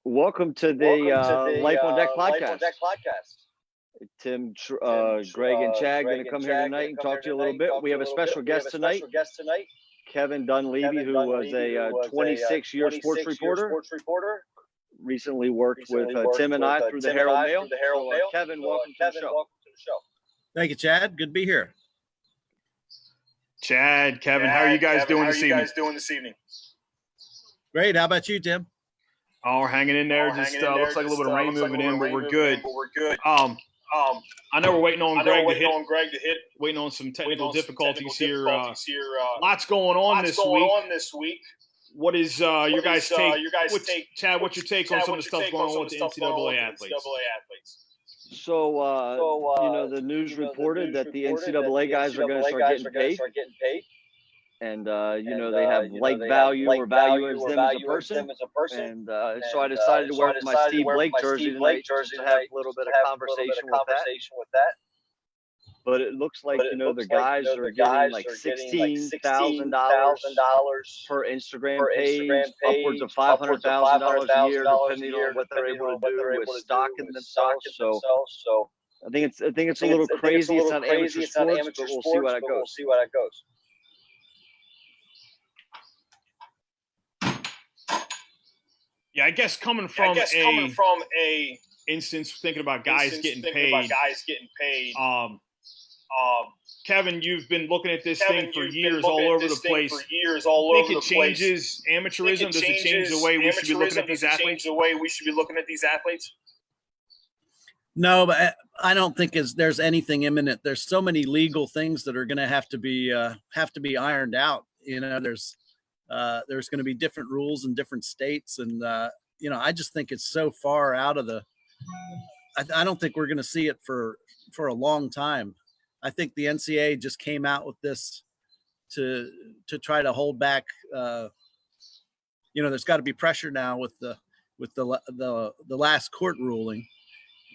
Welcome to the Life on Deck podcast. Tim, Greg, and Chad going to come here tonight and talk to you a little bit. We have a special guest tonight, Kevin Dunleavy, who was a 26-year sports reporter. Recently worked with Tim and I through the Herald Mail. Kevin, welcome to the show. Thank you, Chad. Good to be here. Chad, Kevin, how are you guys doing this evening? Great. How about you, Tim? Oh, we're hanging in there. Just looks like a little bit of rain moving in, but we're good. I know we're waiting on Greg to hit. Waiting on some technical difficulties here. Lots going on this week. What is your guys' take? Chad, what's your take on some of the stuff going on with the NCAA athletes? So, the news reported that the NCAA guys are going to start getting paid. And, they have like value or value as them as a person. And so I decided to wear my Steve Blake jersey tonight just to have a little bit of conversation with that. But it looks like, the guys are getting like $16,000 per Instagram page, upwards of $500,000 a year, depending on what they're able to do with stocking themselves. So I think it's a little crazy. It's not amateur sports, but we'll see what it goes. Yeah, I guess coming from a instance thinking about guys getting paid. Kevin, you've been looking at this thing for years all over the place. Think it changes amateurism? Does it change the way we should be looking at these athletes? No, but I don't think there's anything imminent. There's so many legal things that are going to have to be ironed out. There's going to be different rules in different states. And, I just think it's so far out of I don't think we're going to see it for a long time. I think the NCAA just came out with this to try to hold back. There's got to be pressure now with the last court ruling.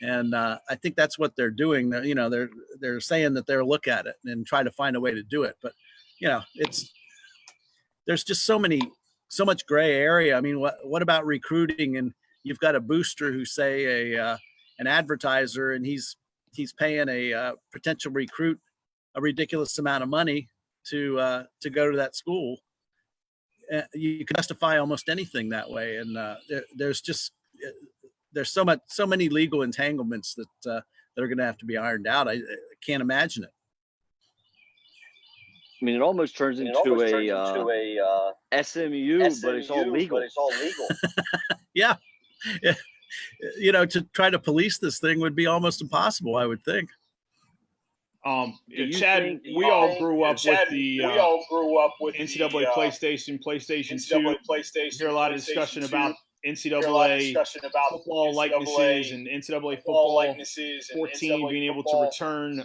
And I think that's what they're doing. They're saying that they'll look at it and try to find a way to do it. But, there's just so much gray area. I mean, what about recruiting? And you've got a booster who say an advertiser, and he's paying a potential recruit a ridiculous amount of money to go to that school. You can justify almost anything that way. And there's so many legal entanglements that are going to have to be ironed out. I can't imagine it. I mean, it almost turns into a SMU, but it's all legal. Yeah. To try to police this thing would be almost impossible, I would think. Chad, we all grew up with the NCAA PlayStation 2. Hear a lot of discussion about NCAA football likenesses and NCAA football 14 being able to return.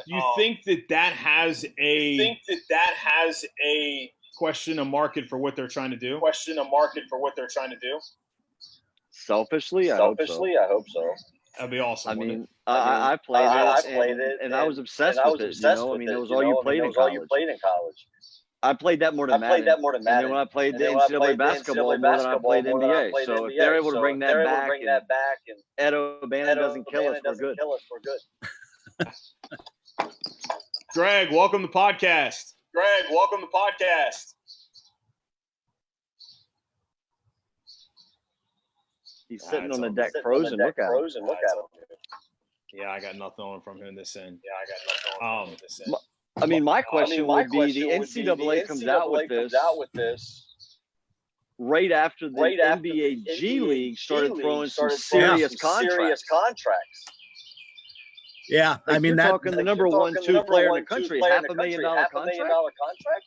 You think that has a question a market for what they're trying to do? Selfishly, I hope so. That'd be awesome. I mean, I played it, and I was obsessed with it. I mean, it was all you played in college. I played that more than Madden. And then when I played the NCAA basketball more than I played NBA. So if they're able to bring that back, and Ed O'Bannon doesn't kill us, we're good. Greg, welcome to the podcast. He's sitting on the deck frozen. Look at him. Yeah, I got nothing on from him this end. I mean, my question would be: the NCAA comes out with this right after the NBA G League started throwing some serious contracts. Yeah, like, I mean, you're talking the number 1-2 player in the country, $500,000 contract.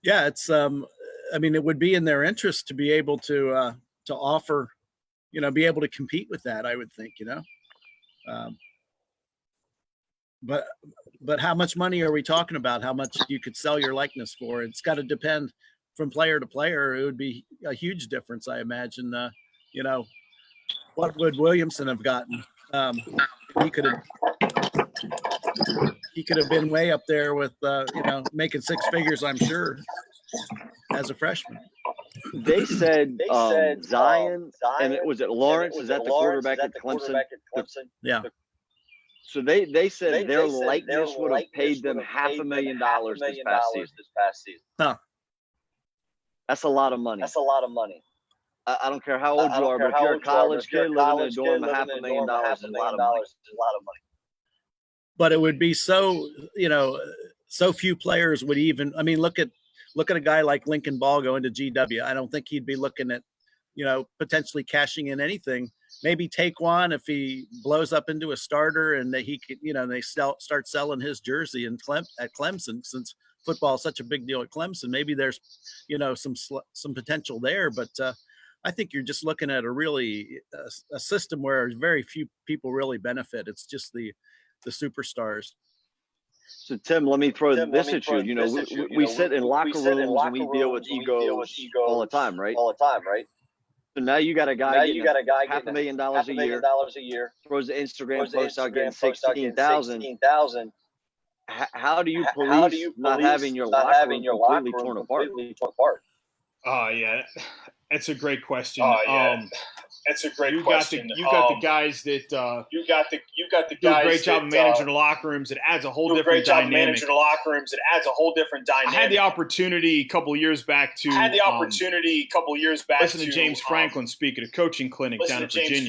Yeah, it's I mean, it would be in their interest to be able to offer, be able to compete with that, I would think, But how much money are we talking about? How much you could sell your likeness for? It's got to depend from player to player. It would be a huge difference, I imagine. What would Williamson have gotten? He could have been way up there with making six figures, I'm sure, as a freshman. They said Zion, and was it Lawrence? Is that the quarterback at Clemson? Yeah. So they said their likeness would have paid them $500,000 this past season. Huh. That's a lot of money. I don't care how old you are, but if you're a college kid living in a dorm, $500,000 is a lot of money. But it would be so, so few players would even. I mean, look at a guy like Lincoln Ball going to GW. I don't think he'd be looking at, potentially cashing in anything. Maybe Taekwon, if he blows up into a starter and that he could, they start selling his jersey at Clemson, since football is such a big deal at Clemson. Maybe there's, some potential there. But I think you're just looking at a system where very few people really benefit. It's just the superstars. So Tim, let me throw this at you. We sit in locker rooms and we deal with egos all the time, right? So now you got a guy getting $500,000 a year, throws an Instagram post out getting 16,000. How do you police not having your locker room completely torn apart? Oh yeah, that's a great question. That's a great question. You got the guys that you got the do a great job of managing the locker rooms. It adds a whole different dynamic. I had the opportunity a couple years back to listen to James Franklin speak at a coaching clinic down in Virginia.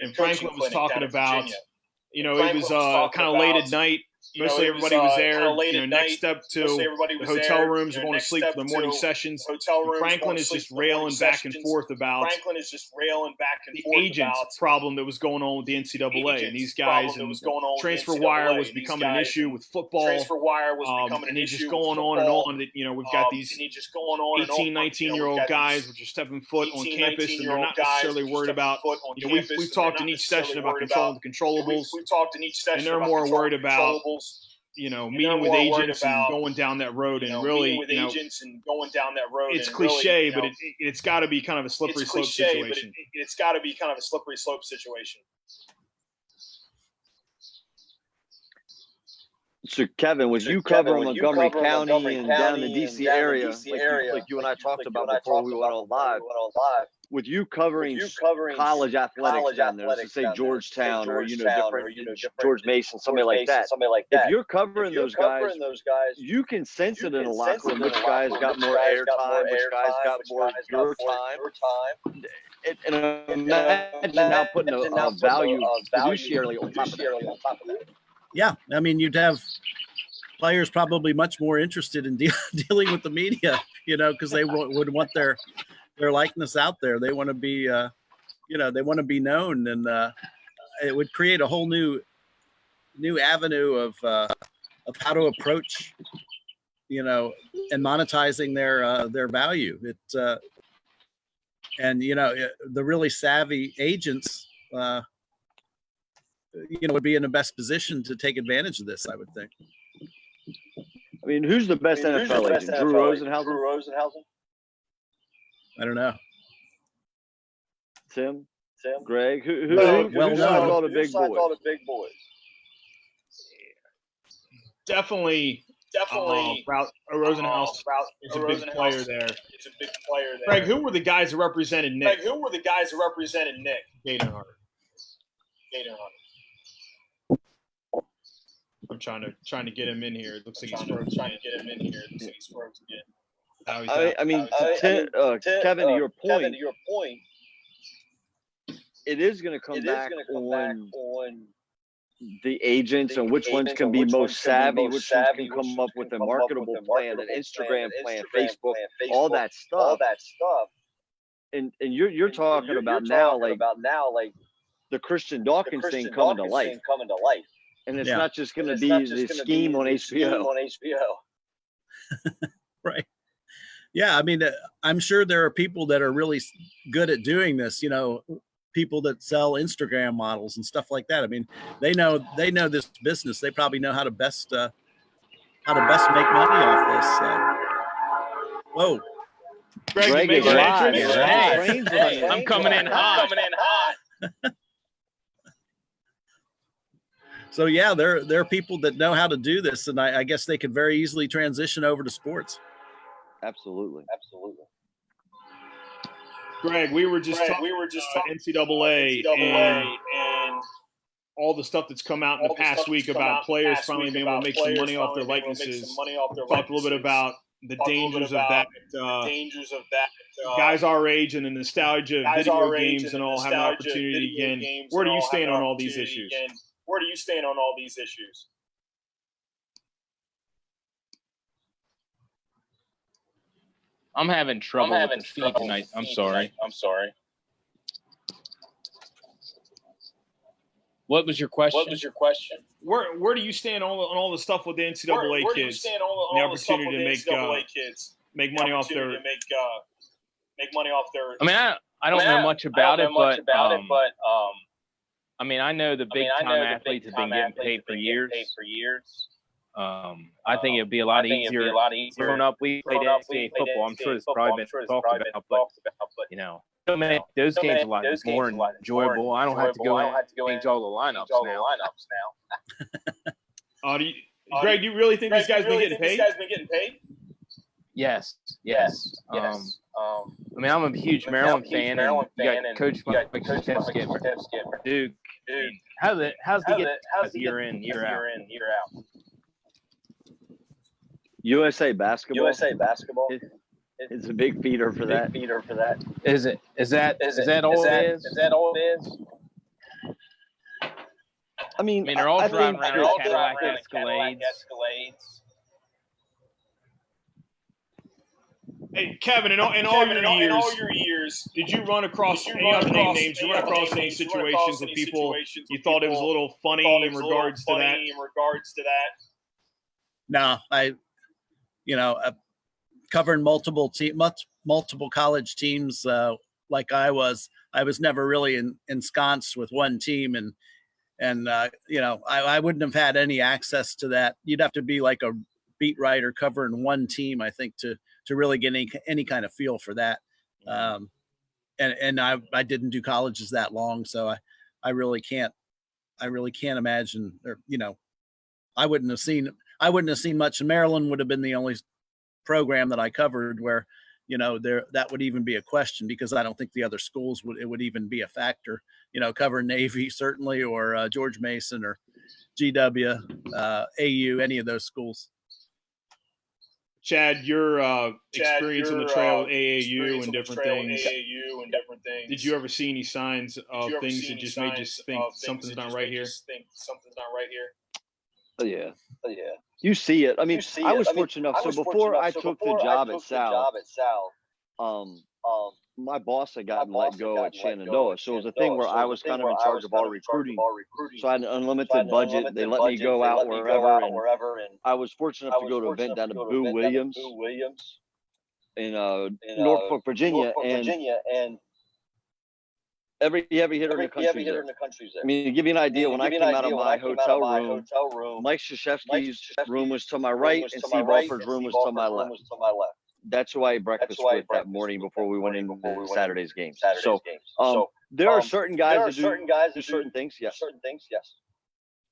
And Franklin was talking about, it was kind of late at night. Mostly everybody was there. Next step to the hotel rooms, going to sleep for the morning sessions. Franklin is just railing back and forth about the agents problem that was going on with the NCAA. And these guys, and transfer wire was becoming an issue with football. And he's just going on and on. That we've got these 18, 19-year-old guys which are stepping foot on campus, and they're not necessarily worried about. We've talked in each session about controlling the controllables, and they're more worried about meeting with agents and going down that road, and really, it's cliche, but it's got to be kind of a slippery slope situation. So Kevin, was you covering Montgomery County and down the DC area, like you and I talked about before we went on live? With you covering college athletics down there, let's say Georgetown or different George Mason, somebody like that. If you're covering those guys, you can sense it in a locker room. Which guys got more airtime? Which guys got more your time? And imagine now putting a value fiduciarily on top of that. Yeah, I mean, you'd have players probably much more interested in dealing with the media, because they would want their likeness out there. They want to be, they want to be known, and it would create a whole new avenue of how to approach, and monetizing their value. And the really savvy agents, would be in the best position to take advantage of this, I would think. I mean, who's the best NFL agent? Drew Rosenhausen? I don't know. Tim, Greg, who's all the big boys? Definitely. Rosenhaus is a big player there. Greg, who were the guys who represented Nick? Gator Hunter. I'm trying to get him in here. It looks like he's frozen again. I mean, Kevin, to your point, it is going to come back on the agents and which ones can be most savvy, which ones can come up with a marketable plan, an Instagram plan, Facebook, all that stuff. And you're talking about now, like the Christian Dawkins thing coming to life. And it's not just going to be the scheme on HBO. Right. Yeah, I mean, I'm sure there are people that are really good at doing this, people that sell Instagram models and stuff like that. I mean, they know this business. They probably know how to best make money off this. Whoa. Greg is live. Hey, I'm coming in hot. So yeah, there are people that know how to do this, and I guess they could very easily transition over to sports. Absolutely. Greg, we were just talking NCAA and all the stuff that's come out in the past week about players finally being able to make some money off their likenesses. Talked a little bit about the dangers of that. Guys our age and the nostalgia of video games and all having an opportunity again. Where do you stand on all these issues? I'm having trouble with the feed tonight. I'm sorry. What was your question? Where do you stand on all the stuff with the NCAA kids? And the opportunity to make money off their. I mean, I don't know much about it, but I mean, I know the big time athletes have been getting paid for years. I think it'd be a lot easier. Growing up, we played NCAA football. I'm sure it's probably been talked about, but you know, those games are a lot more enjoyable. I don't have to go and change all the lineups now. Greg, do you really think these guys been getting paid? Yes. I mean, I'm a huge Maryland fan, and you got Coach Mike Duke. How's he get year in, year out? USA basketball. It's a big feeder for that. Is it? Is that all it is? I mean, they're all driving around in Cadillac Escalades. Hey, Kevin, in all your years, did you run across any other names? You run across any situations with people you thought it was a little funny in regards to that? No, covering multiple college teams like I was never really ensconced with one team, and I wouldn't have had any access to that. You'd have to be like a beat writer covering one team, I think, to really get any kind of feel for that. And I didn't do colleges that long, so I really can't imagine, or I wouldn't have seen much. Maryland would have been the only program that I covered where that would even be a question, because I don't think the other schools would even be a factor. Covering Navy certainly, or George Mason, or GW, AU, any of those schools. Chad, your experience on the trail with AAU and different things. Did you ever see any signs of things that just made you think something's not right here? Oh, yeah. You see it. I mean, I was fortunate enough. So before I took the job at South, my boss had gotten let go at Shenandoah. So it was a thing where I was kind of in charge of all recruiting. So I had an unlimited budget. They let me go out wherever. And I was fortunate enough to go to an event down to Boo Williams in Norfolk, Virginia. And every heavy hitter in the country there. I mean, to give you an idea, when I came out of my hotel room, Mike Krzyzewski's room was to my right, and Steve Alford's room was to my left. That's who I ate breakfast with that morning before we went into Saturday's games. So there are certain guys that do certain things. Yes.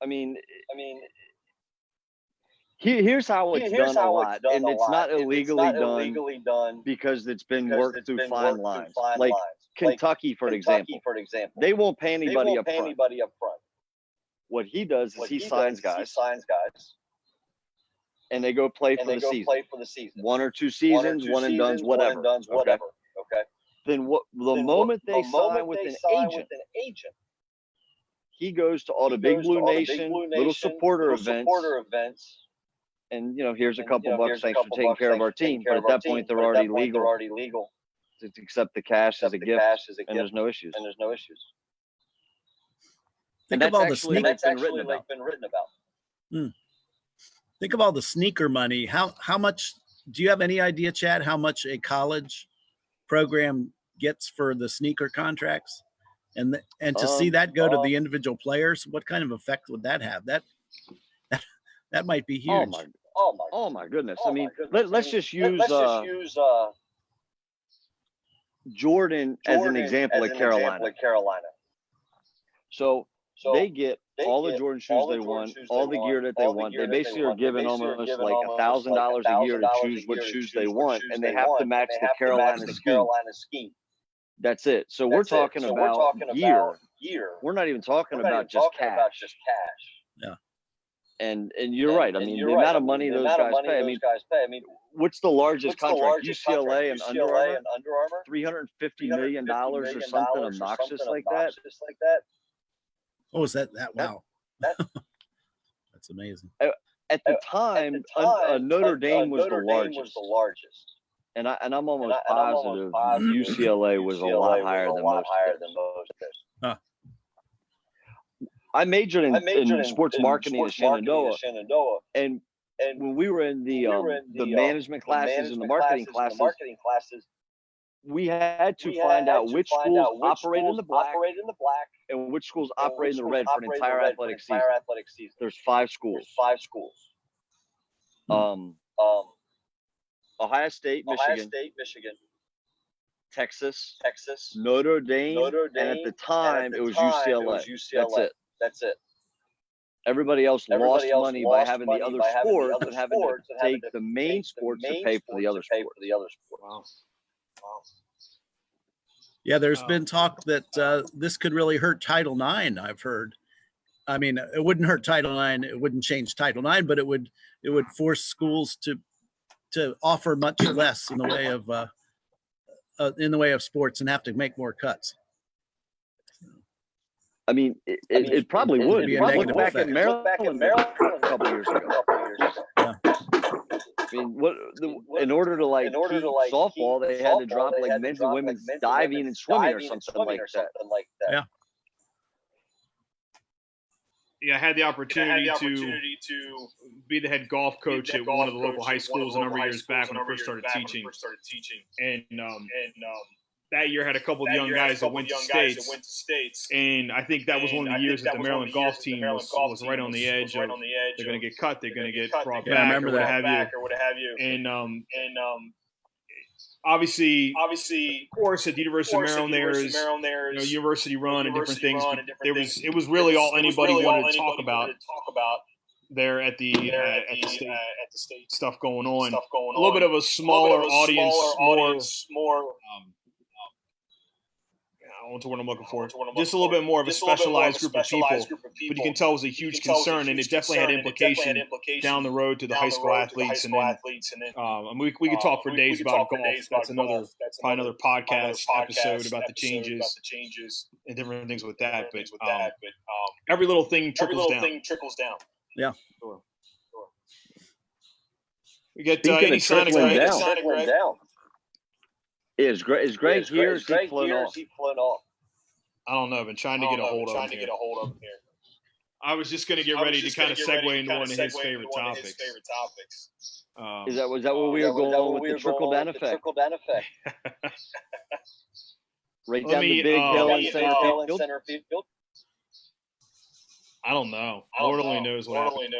I mean, here's how it's done a lot, and it's not illegally done because it's been worked through fine lines. Like Kentucky, for example, they won't pay anybody up front. What he does is he signs guys, and they go play for the season. 1 or 2 seasons, one and done's, whatever. Okay. Then the moment they sign with an agent, he goes to all the Big Blue Nation, little supporter events. And here's a couple bucks, thanks for taking care of our team. But at that point, they're already legal to accept the cash as a gift, and there's no issues. Think of all the sneakers that's actually been written about. Think of all the sneaker money. How much do you have any idea, Chad, how much a college program gets for the sneaker contracts? And to see that go to the individual players, what kind of effect would that have? That might be huge. Oh my goodness. I mean, let's just use Jordan as an example at Carolina. So they get all the Jordan shoes they want, all the gear that they want. They basically are given almost like $1,000 a year to choose what shoes they want, and they have to match the Carolina scheme. That's it. So we're talking about year. We're not even talking about just cash. Yeah. And you're right. I mean, the amount of money those guys pay. I mean, what's the largest contract? UCLA and Under Armour? $350 million or something obnoxious like that. Oh, is that? Wow. That's amazing. At the time, Notre Dame was the largest. And I'm almost positive UCLA was a lot higher than most of those. I majored in sports marketing at Shenandoah, and when we were in the management classes and the marketing classes, we had to find out which schools operate in the black and which schools operate in the red for an entire athletic season. There's 5 schools. Ohio State, Michigan, Texas, Notre Dame, and at the time it was UCLA. That's it. Everybody else lost money by having the other sports and having to take the main sports to pay for the other sports. Wow. Yeah, there's been talk that this could really hurt Title IX, I've heard. I mean, it wouldn't hurt Title IX. It wouldn't change Title IX, but it would force schools to offer much less in the way of sports and have to make more cuts. I mean, it probably would. Be a Look negative back effect. at Maryland a couple years ago. Yeah. I mean, in order to keep softball, they had to drop like men's and women's diving and swimming or something like that. Yeah. Yeah, I had the opportunity to be the head golf coach at one of the local high schools a number of years back when I first started teaching. And that year had a couple of young guys that went to states. And I think that was one of the years that the Maryland golf team was right on the edge of they're going to get cut, they're going to get brought back, or what have you. And obviously, of course, at the University of Maryland, there's university run and different things. But it was really all anybody wanted to talk about there at the state stuff going on. A little bit of a smaller audience, more. I don't know what I'm looking for. Just a little bit more of a specialized group of people, but you can tell it was a huge concern, and it definitely had implication down the road to the high school athletes. And then, we could talk for days about golf. That's probably another podcast episode about the changes and different things with that. But every little thing trickles down. Yeah. Sure. We get Eddie Sonic down. Is Greg here? Is he flown off? I don't know. I've been trying to get a hold of him here. I was just going to get ready to kind of segue into one of his favorite topics. Was that where we were going with the trickle down effect? Right down the big hill in center field. I don't know. Lord only knows what happened.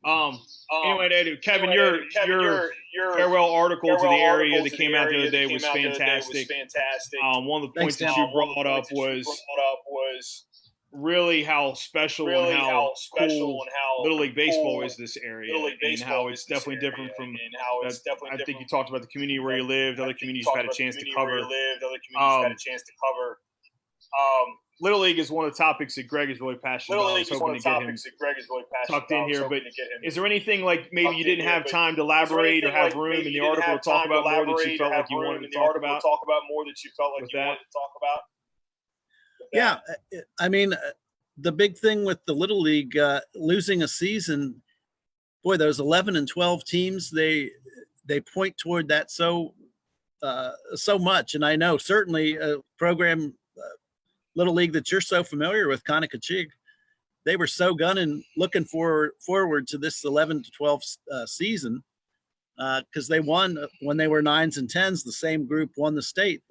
Anyway, Kevin, your farewell article to the area that came out the other day was fantastic. One of the points that you brought up was really how special and how cool Little League Baseball is this area, and how it's definitely different from. I think you talked about the community where you lived, other communities you've had a chance to cover. Little League is one of the topics that Greg is really passionate about. I was hoping to get him tucked in here. But is there anything like maybe you didn't have time to elaborate or have room in the article to talk about more that you felt like you wanted to talk about? Yeah, I mean, the big thing with the Little League losing a season, boy, those 11 and 12 teams, they point toward that so much. And I know certainly a program, Little League that you're so familiar with, Conococheague, they were so gunning, looking forward to this 11 to 12 season because they won when they were 9s and 10s. The same group won the state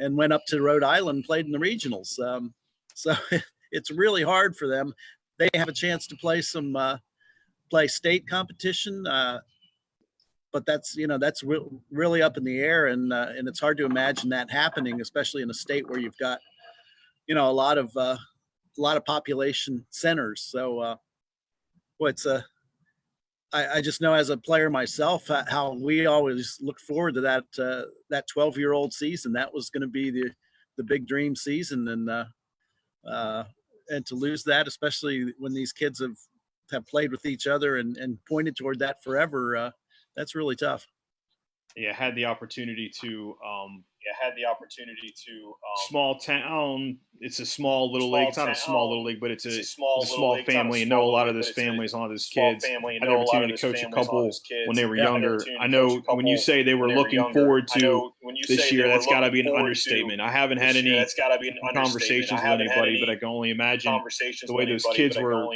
and went up to Rhode Island, played in the regionals. So it's really hard for them. They have a chance to play play state competition, but that's really up in the air, and it's hard to imagine that happening, especially in a state where you've got a lot of population centers. So I just know as a player myself how we always look forward to that 12-year-old season. That was going to be the big dream season, and to lose that, especially when these kids have played with each other and pointed toward that forever, that's really tough. Yeah, had the opportunity to small town. It's a small little league. It's not a small little league, but it's a small family. And know a lot of those families, a lot of those kids. Had the opportunity to coach a couple when they were younger. I know when you say they were looking forward to this year, that's got to be an understatement. I haven't had any conversations with anybody, but I can only imagine the way those kids were.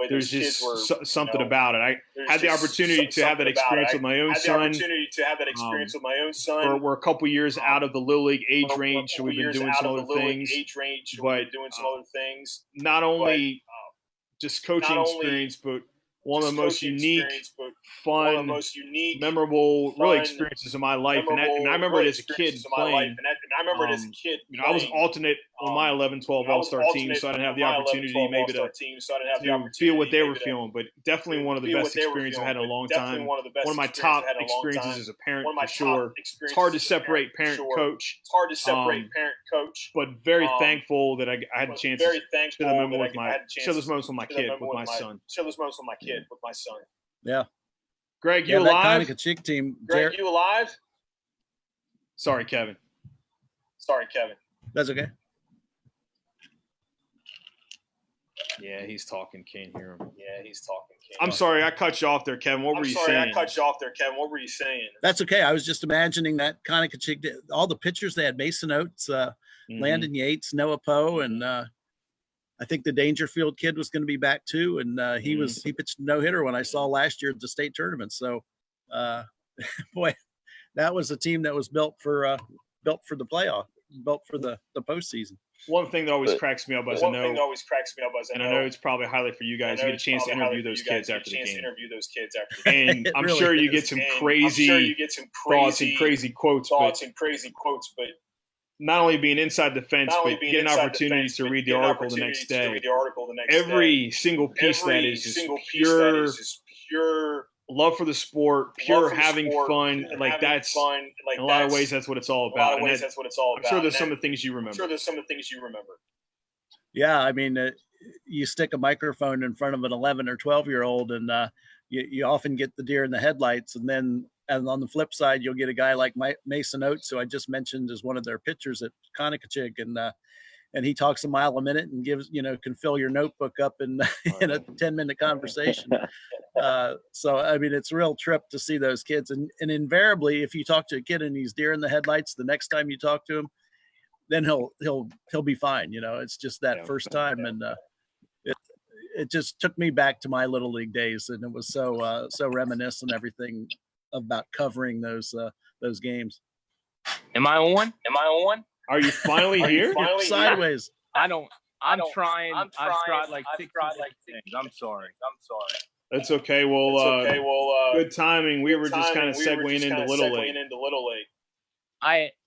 There's just something about it. I had the opportunity to have that experience with my own son. We're a couple years out of the Little League age range, so we've been doing some other things. But not only just coaching experience, but one of the most unique, fun, memorable, really experiences of my life. And I remember it as a kid playing. I was alternate on my 11-12 All-Star team, so I didn't have the opportunity maybe to feel what they were feeling. But definitely one of the best experiences I've had in a long time. One of my top experiences as a parent, for sure. It's hard to separate parent-coach. But very thankful that I had a chance to share those moments with my kid, with my son. Yeah. Greg, you alive? That Chick team. Greg, you alive? Sorry, Kevin. That's okay. Yeah, he's talking. Can't hear him. I'm sorry, I cut you off there, Kevin. What were you saying? That's okay. I was just imagining that Chick, all the pitchers they had: Mason Oates, Landon Yates, Noah Poe, and I think the Dangerfield kid was going to be back too. And he pitched a no-hitter when I saw last year at the state tournament. So, boy, that was a team that was built for the playoff, built for the postseason. One thing that always cracks me up as I know it's probably a highlight for you guys. You get a chance to interview those kids after the game. And I'm really sure you get some crazy thoughts and crazy quotes, but not only being inside the fence, but get an opportunity to read the article the next day. Every single piece that is just pure love for the sport, pure having fun. Like that's in a lot of ways, that's what it's all about. I'm sure there's some of the things you remember. Yeah, I mean, you stick a microphone in front of an 11 or 12-year-old, and you often get the deer in the headlights. And on the flip side, you'll get a guy like Mason Oates, who I just mentioned as one of their pitchers at Conococheague, and he talks a mile a minute and gives, can fill your notebook up in a 10-minute conversation. So, I mean, it's a real trip to see those kids. And invariably, if you talk to a kid and he's deer in the headlights, the next time you talk to him, then he'll be fine. It's just that first time. And it just took me back to my Little League days. And it was so reminiscent, everything about covering those games. Am I on? Are you finally here? Sideways. I'm trying. I've tried like 6 things. I'm sorry. That's okay. Well, good timing. We were just kind of segueing into Little League.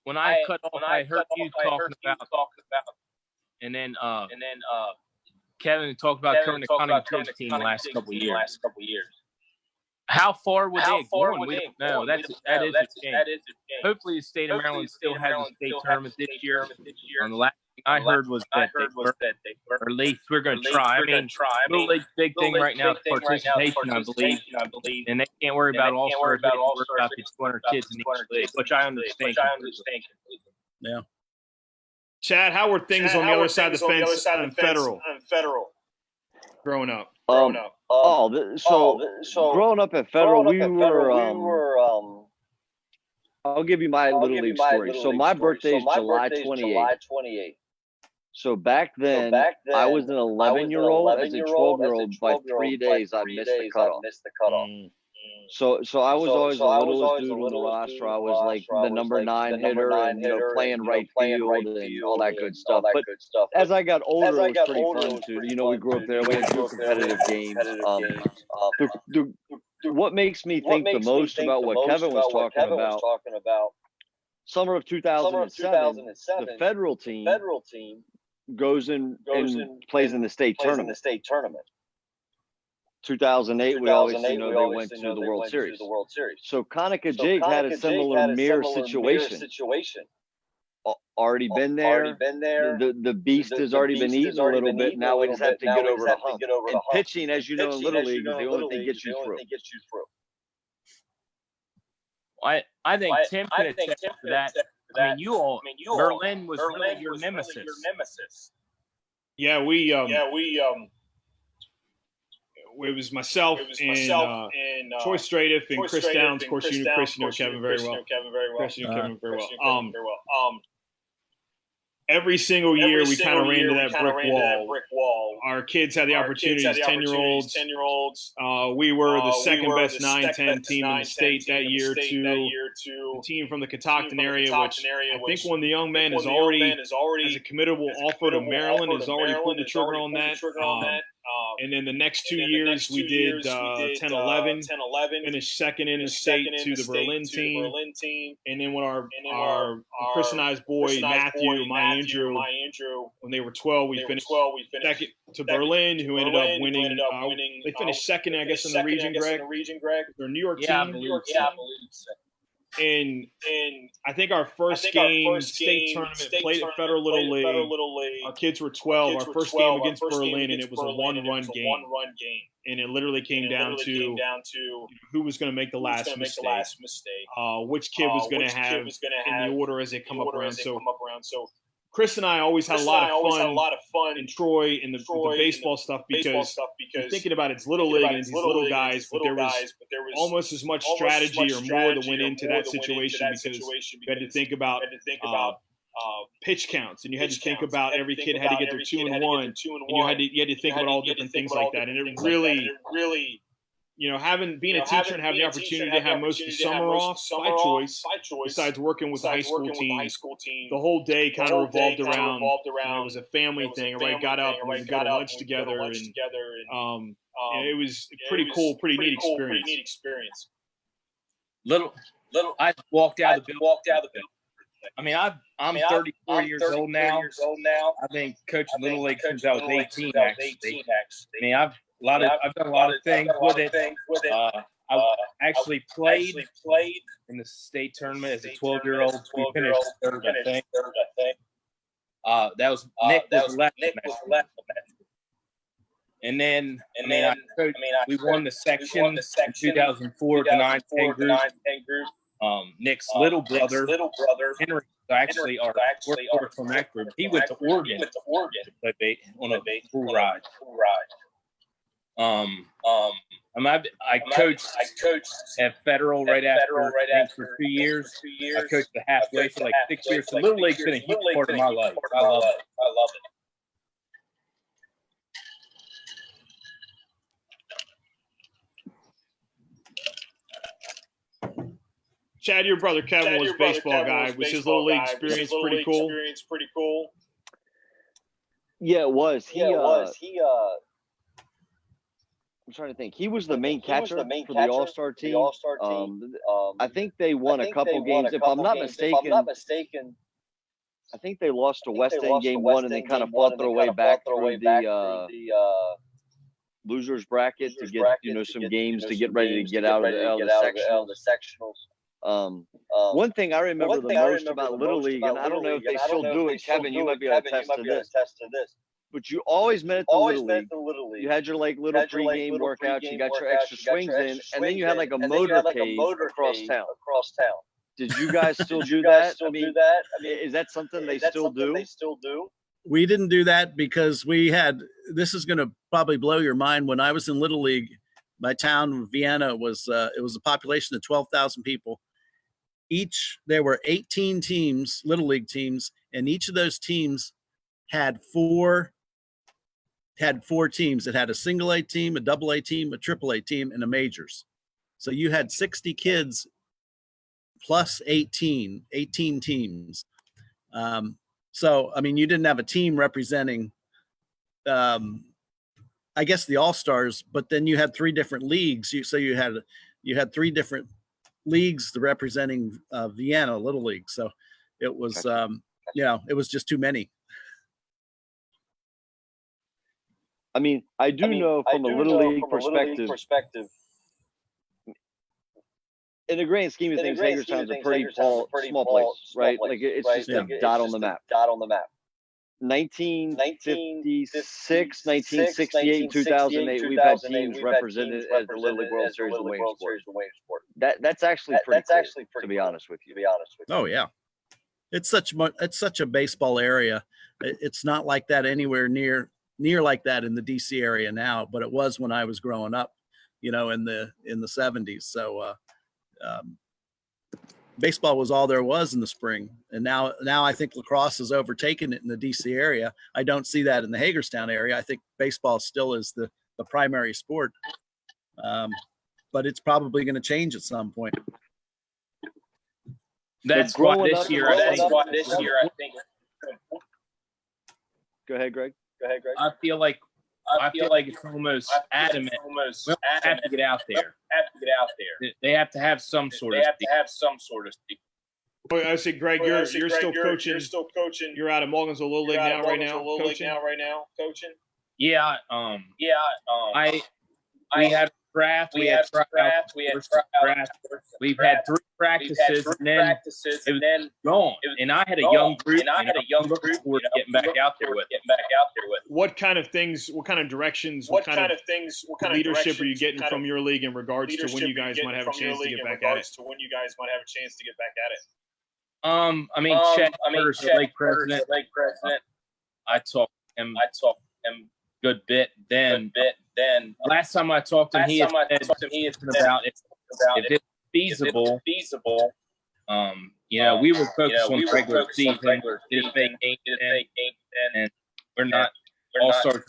When I cut off, I heard you talking about, and then Kevin talked about covering the Conococheague team the last couple of years. How far would they have gone? We don't know. That is a shame. Hopefully, the state of Maryland still has a state tournament this year. The last thing I heard was that they were, or at least we're going to try. I mean, Little League's big thing right now is participation, I believe. And they can't worry about all-stars. They can worry about the 200 kids in each league, which I understand. Yeah. Chad, how were things on the other side of the fence on Federal growing up? So growing up at Federal, we were I'll give you my Little League story. So my birthday is July 28th. So back then, I was an 11-year-old. As a 12-year-old, by 3 days, I missed the cutoff. So I was always the littlest dude on the roster. I was like the number 9 hitter and playing right field and all that good stuff. But as I got older, it was pretty fun too. We grew up there. We had good competitive games. What makes me think the most about what Kevin was talking about summer of 2007, the federal team goes in and plays in the state tournament. 2008, we obviously know they went to the World Series. So Conica Jig had a similar mirror situation. Already been there. The beast has already been eaten a little bit. Now we just have to get over the hump. And pitching, as you know, in Little League, is the only thing that gets you through. I think Tim could attest to that. I mean, Berlin was really your nemesis. Yeah, it was myself and Troy Stradiff and Chris Downs. Of course, you know Kevin very well. Chris knew Kevin very well. Every single year, we kind of ran into that brick wall. Our kids had the opportunities, 10-year-olds. We were the second best 9-10 team in the state that year to the team from the Catoctin area, which I think one of the young men has already, as a committable offer to Maryland, has already pulled the trigger on that. And then the next 2 years, we did 10-11, finished second in the state to the Berlin team. And then when our Chris and I's boy, Matthew, my Andrew, when they were 12, we finished second to Berlin, who ended up winning. They finished second, I guess, in the region, Greg. Their New York team. And I think our first game, state tournament, played at Federal Little League. Our kids were 12. Our first game against Berlin, and it was a one-run game. And it literally came down to who was going to make the last mistake, which kid was going to have in the order as they come up around. So Chris and I always had a lot of fun in Troy and the baseball stuff because you're thinking about it's Little League and these little guys, but there was almost as much strategy or more that went into that situation because you had to think about pitch counts, and you had to think about every kid had to get their 2 and 1, and you had to think about all different things like that, and it really. Being a teacher and having the opportunity to have most of the summer off by choice, besides working with the high school team, the whole day kind of revolved around. It was a family thing. Everybody got up and we would go to lunch together, and it was a pretty cool, pretty neat experience. I walked out of the building. I mean, I'm 34 years old now. I've been coaching Little League since I was 18. Actually, I mean, I've done a lot of things with it. I actually played in the state tournament as a 12-year-old. We finished third, I think. That was Nick was left. And then, we won the section in 2004, the 9-10 group. Nick's little brother, Henry, actually worked from that group. He went to Oregon to play on a full ride. I coached at Federal right after for 2 years. I coached the halfway for like 6 years. So Little League's been a huge part of my life. I love it. Chad, your brother Kevin was a baseball guy. Was his Little League experience pretty cool? Yeah, it was. I'm trying to think. He was the main catcher for the All-Star team. I think they won a couple games. If I'm not mistaken, I think they lost to West End game 1 and they kind of fought their way back through the losers bracket to get some games to get ready to get out of the sectionals. One thing I remember the most about Little League, and I don't know if they still do it, Kevin, you might be able to attest to this. But you always met at the Little League. You had your little pregame workouts. You got your extra swings in, and then you had like a motorcade across town. Did you guys still do that? I mean, is that something they still do? We didn't do that because this is going to probably blow your mind. When I was in Little League, my town, Vienna, it was a population of 12,000 people. There were 18 teams, Little League teams, and each of those teams had four teams. It had a single A team, a double A team, a triple A team, and a majors. So you had 60 kids plus 18 teams. So, I mean, you didn't have a team representing, I guess, the All-Stars, but then you had 3 different leagues. So you had 3 different leagues representing Vienna Little League. So it was, it was just too many. I mean, I do know from a Little League perspective, in the grand scheme of things, Hagerstown's a pretty small place, right? Like it's just a dot on the map. 1956, 1968, and 2008, we've had teams represented as the Little League World Series of Williamsport. That's actually pretty cool, to be honest with you. Oh yeah, it's such a baseball area. It's not like that anywhere near like that in the DC area now, but it was when I was growing up, in the 70s. So baseball was all there was in the spring, and now I think lacrosse has overtaken it in the DC area. I don't see that in the Hagerstown area. I think baseball still is the primary sport, but it's probably going to change at some point. That's why this year, I think. Go ahead, Greg. I feel like it's almost adamant. We'll have to get out there. They have to have some sort of. I say, Greg, you're still coaching. You're out of Mulligansville Little League now, right now, coaching. Yeah. We had draft. We've had 3 practices, and then it was gone. And I had a young group. Getting back out there with. What kind of things? What kind of directions? What kind of leadership are you getting from your league in regards to when you guys might have a chance to get back at it? I mean, Chet Carter's the league president. I talked to him good bit. Then last time I talked to him, he had said about if it's feasible. We were focused on regular season. Did a fake game, and we're not all-star.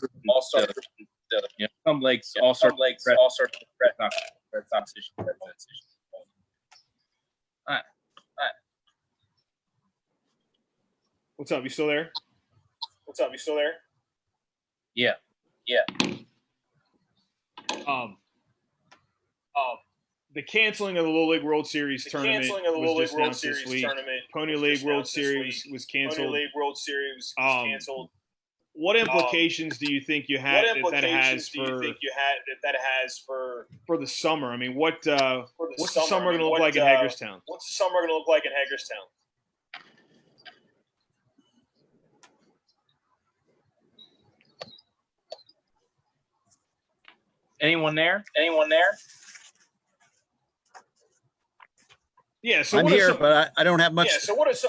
Some leagues all-star. What's up? You still there? Yeah. The canceling of the Little League World Series tournament was just announced this week. Pony League World Series was canceled. What implications do you think that has for the summer? I mean, what's the summer going to look like in Hagerstown? Anyone there? Yeah, so I'm here, but I don't have much. Yeah, so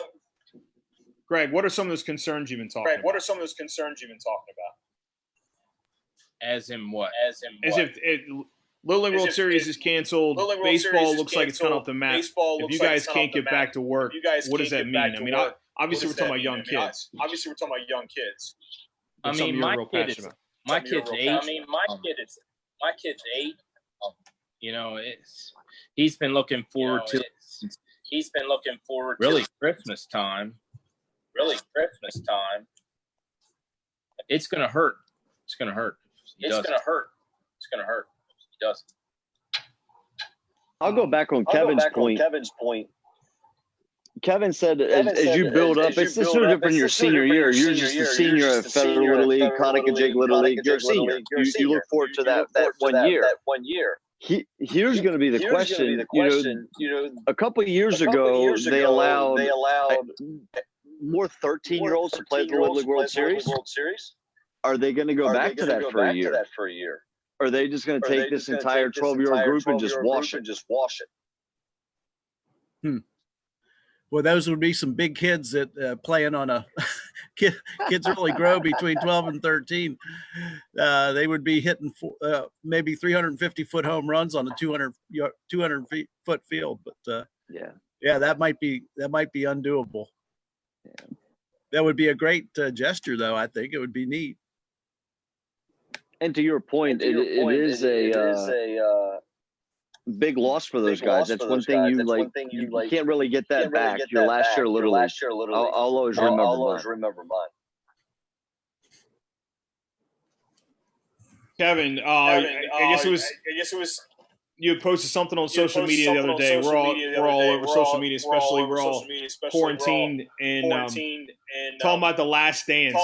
Greg, what are some of those concerns you've been talking about? As in what? As if Little League World Series is canceled, baseball looks like it's kind of off the map. If you guys can't get back to work, what does that mean? I mean, obviously we're talking about young kids. I mean, my kid's 8. My kid's 8. He's been looking forward to. Really Christmas time. It's gonna hurt. It's gonna hurt. He does. I'll go back on Kevin's point. Kevin said, as you build up, it's no different in your senior year. You're just a senior at Federal Little League, Conica Jake Little League. You're a senior. You look forward to that 1 year. Here's going to be the question. A couple of years ago, they allowed more 13-year-olds to play the Little League World Series. Are they going to go back to that for a year? Or are they just going to take this entire 12-year-old group and just wash it? Well, those would be some big kids that playing on a kids really grow between 12 and 13. They would be hitting maybe 350-foot home runs on a 200-foot field. But that might be undoable. Yeah. That would be a great gesture, though. I think it would be neat. And to your point, it is a big loss for those guys. That's one thing you can't really get that back. Your last year, Little League. I'll always remember mine. Kevin, I guess it was you had posted something on social media the other day. We're all over social media, especially we're all quarantined and talking about the Last Dance.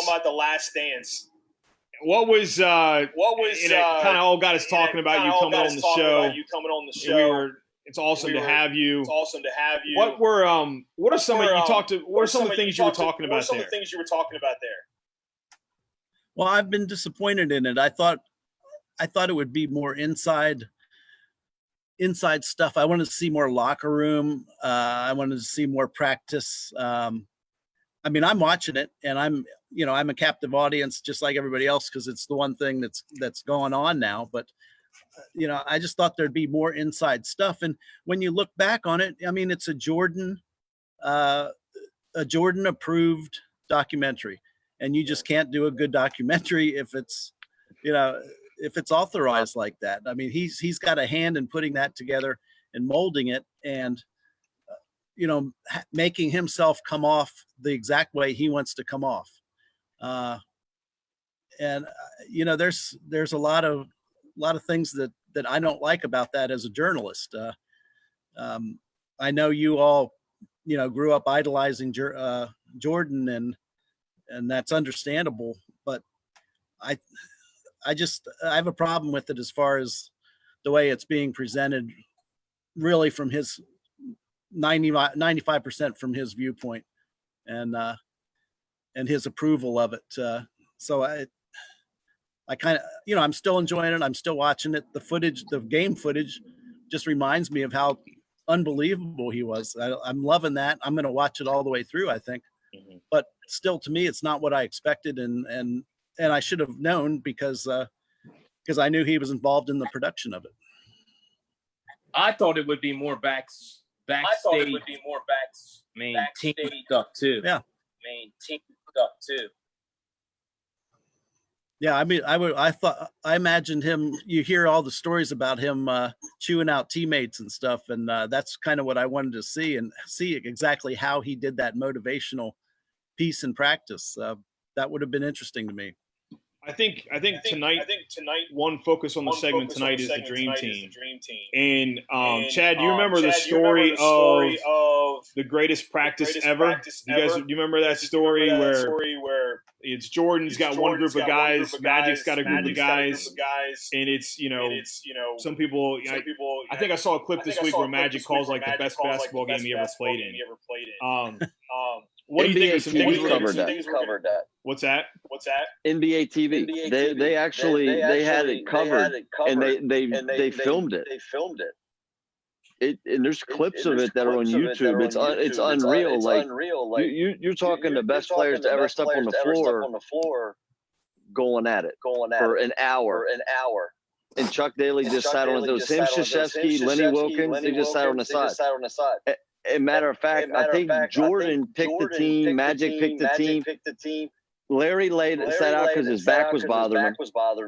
What was kind of all got us talking about you coming on the show. It's awesome to have you. What are some of the things you were talking about there? Well, I've been disappointed in it. I thought it would be more inside stuff. I wanted to see more locker room. I wanted to see more practice. I mean, I'm watching it, and I'm a captive audience just like everybody else because it's the one thing that's going on now. But I just thought there'd be more inside stuff. And when you look back on it, I mean, it's a Jordan approved documentary, and you just can't do a good documentary if it's authorized like that. I mean, he's got a hand in putting that together and molding it, and making himself come off the exact way he wants to come off. And there's a lot of things that I don't like about that as a journalist. I know you all, grew up idolizing Jordan, and that's understandable, but I have a problem with it as far as the way it's being presented, really from his 95% from his viewpoint and his approval of it. So I kind of, I'm still enjoying it. I'm still watching it. The game footage just reminds me of how unbelievable he was. I'm loving that. I'm going to watch it all the way through, I think. Mm-hmm. But still, to me, it's not what I expected. And I should have known because I knew he was involved in the production of it. I thought it would be more backstage. Team stuff too. Yeah. Yeah, I mean, I imagined him. You hear all the stories about him chewing out teammates and stuff, and that's kind of what I wanted to see exactly how he did that motivational piece in practice. That would have been interesting to me. I think tonight one focus on the segment tonight is the Dream Team. And Chad, do you remember the story of the greatest practice ever? Do you remember that story where it's Jordan's got one group of guys, Magic's got a group of guys, and it's some people. I think I saw a clip this week where Magic calls like the best basketball game he ever played in. What do you think of some things covered that? What's that? NBA TV. They actually had it covered, and they filmed it. And there's clips of it that are on YouTube. It's unreal. Like you're talking the best players to ever step on the floor, going at it for an hour. And Chuck Daly just sat on those. Him, Krzyzewski, Lenny Wilkins, they just sat on the side. As a matter of fact, I think Jordan picked the team. Magic picked the team. Larry sat out because his back was bothering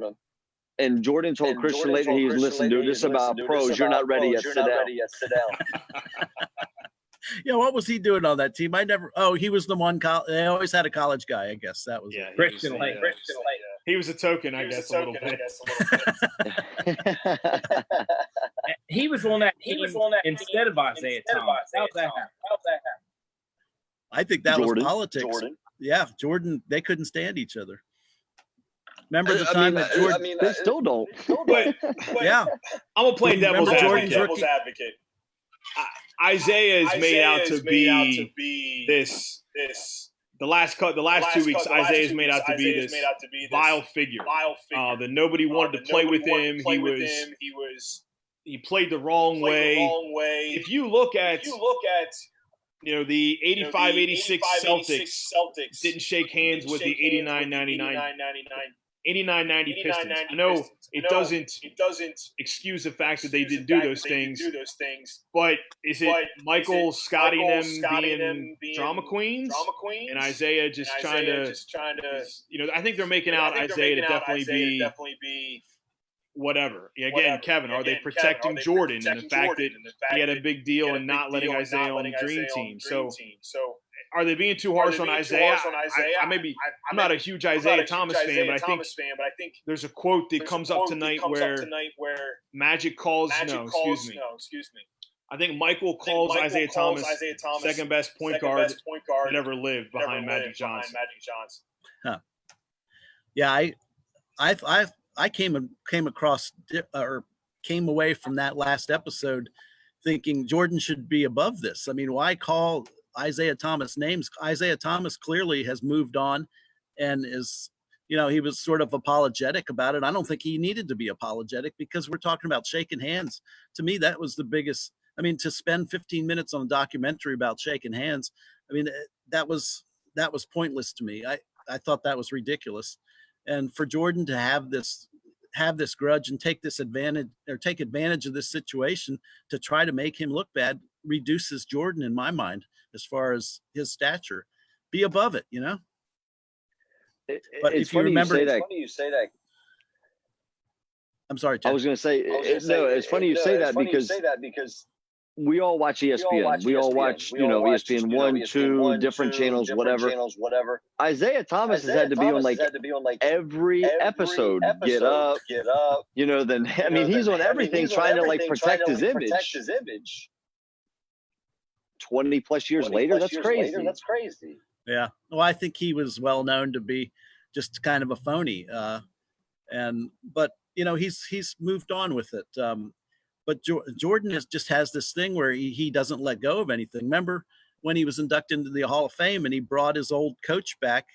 him. And Jordan told Christian later, he was listening to this about pros. You're not ready yet. Sit down. Yeah, what was he doing on that team? He was the one. They always had a college guy, I guess. That was Christian Lake. He was a token, I guess, a little bit. He was on that team instead of Isaiah Thomas. How's that happen? I think that was politics. Yeah, Jordan, they couldn't stand each other. Remember the time that Jordan... they still don't. But yeah. I'm going to play devil's advocate. Isaiah is made out to be this. The last 2 weeks, Isaiah's made out to be this vile figure. That nobody wanted to play with him. He played the wrong way. If you look at the 85-86 Celtics didn't shake hands with the 89-90 Pistons. I know it doesn't excuse the fact that they didn't do those things, but is it Michael, Scotty, and them being drama queens, and Isaiah just trying to I think they're making out Isaiah to definitely be whatever. Again, Kevin, are they protecting Jordan and the fact that he had a big deal and not letting Isaiah on the Dream Team? So are they being too harsh on Isaiah? I'm not a huge Isaiah Thomas fan, but I think there's a quote that comes up tonight where Magic calls. Excuse me. I think Michael calls Isaiah Thomas second best point guard that ever lived behind Magic Johnson. Huh. Yeah, I came across or came away from that last episode thinking Jordan should be above this. I mean, why call Isaiah Thomas names? Isaiah Thomas clearly has moved on and is, he was sort of apologetic about it. I don't think he needed to be apologetic because we're talking about shaking hands. To me, that was the biggest. I mean, to spend 15 minutes on a documentary about shaking hands, I mean, that was pointless to me. I thought that was ridiculous. And for Jordan to have this grudge and take advantage of this situation to try to make him look bad reduces Jordan in my mind as far as his stature. Be above it, But if you remember, it's funny you say that. I'm sorry, Ted. I was going to say, it's funny you say that because we all watch ESPN. We all watch, ESPN 1, 2, different channels, whatever. Isaiah Thomas has had to be on like every episode. Get up. Then I mean, he's on everything trying to like protect his image. 20 plus years later, that's crazy. Yeah. Well, I think he was well known to be just kind of a phony. But he's moved on with it. But Jordan just has this thing where he doesn't let go of anything. Remember when he was inducted into the Hall of Fame and he brought his old coach back,